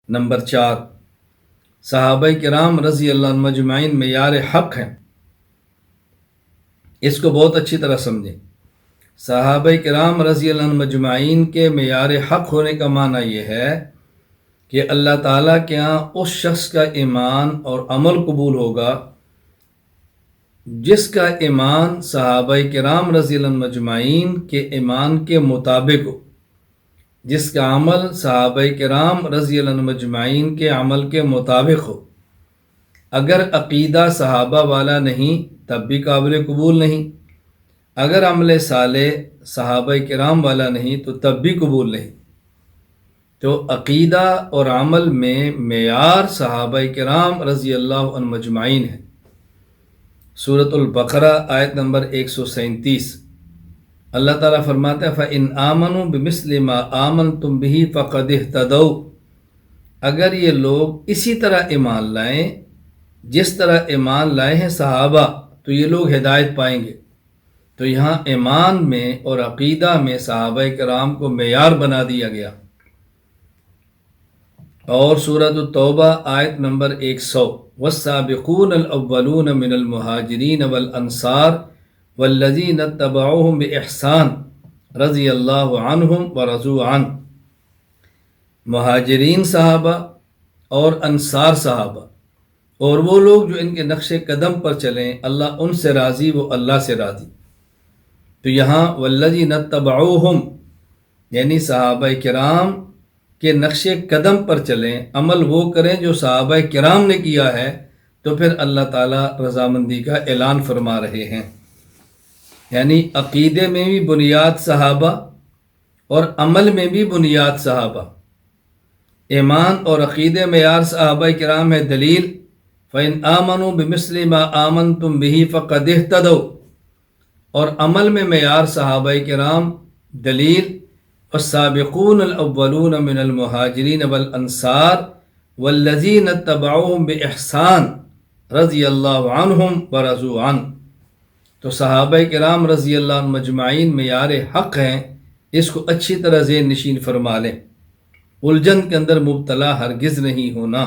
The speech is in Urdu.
نمبر 4، صحابہ کرام رضی اللہ عنہم اجمعین معیار حق ہیں۔ اس کو بہت اچھی طرح سمجھیں۔ صحابہ کرام رضی اللہ عنہم اجمعین کے معیار حق ہونے کا معنی یہ ہے کہ اللہ تعالیٰ کے ہاں اس شخص کا ایمان اور عمل قبول ہوگا جس کا ایمان صحابہ کرام رضی اللہ عنہم اجمعین کے ایمان کے مطابق ہو، جس کا عمل صحابہ کرام رضی اللہ عنہم اجمعین کے عمل کے مطابق ہو۔ اگر عقیدہ صحابہ والا نہیں تب بھی قابل قبول نہیں، اگر عمل صالح صحابہ کرام والا نہیں تو تب بھی قبول نہیں۔ تو عقیدہ اور عمل میں معیار صحابہ کرام رضی اللہ عنہم اجمعین ہے۔ سورۃ البقرہ آیت نمبر 137، اللہ تعالیٰ فرماتا ہے فَإِنْ آمَنُوا بِمِثْلِ مَا آمَنْتُمْ بِهِ فَقَدِ اهْتَدَوْا، اگر یہ لوگ اسی طرح ایمان لائیں جس طرح ایمان لائے ہیں صحابہ تو یہ لوگ ہدایت پائیں گے۔ تو یہاں ایمان میں اور عقیدہ میں صحابہ کرام کو معیار بنا دیا گیا۔ اور سورۃ التوبہ آیت نمبر 100، وَالسَّابِقُونَ الْأَوَّلُونَ مِنَ الْمُهَاجِرِينَ وَالْأَنصَارِ وَالَّذِينَ اتَّبَعُوهُم بِإِحْسَانٍ رضی اللہ عنہم ورضوا عنہ، مہاجرین صحابہ اور انصار صحابہ اور وہ لوگ جو ان کے نقش قدم پر چلیں، اللہ ان سے راضی، وہ اللہ سے راضی۔ تو یہاں والذین اتبعوہم یعنی صحابہ کرام کے نقش قدم پر چلیں، عمل وہ کریں جو صحابہ کرام نے کیا ہے، تو پھر اللہ تعالیٰ رضامندی کا اعلان فرما رہے ہیں۔ یعنی عقیدے میں بھی بنیاد صحابہ اور عمل میں بھی بنیاد صحابہ۔ ایمان اور عقیدے معیار صحابہ کرام ہے دلیل، فَإِنْ آمَنُوا بِمِثْلِ مَا آمَنْتُمْ بِهِ فَقَدِ اهْتَدَوْا، اور عمل میں معیار صحابہ کرام دلیل، وَالسَّابِقُونَ الْأَوَّلُونَ مِنَ الْمُهَاجِرِينَ وَالْأَنصَارِ وَالَّذِينَ اتَّبَعُوهُم بِإِحْسَانٍ رضی اللہ عنہم ورضوا عنہ۔ تو صحابہ کرام رضی اللہ عنہم اجمعین معیار حق ہیں، اس کو اچھی طرح ذہن نشین فرما لیں، الجھن کے اندر مبتلا ہرگز نہیں ہونا۔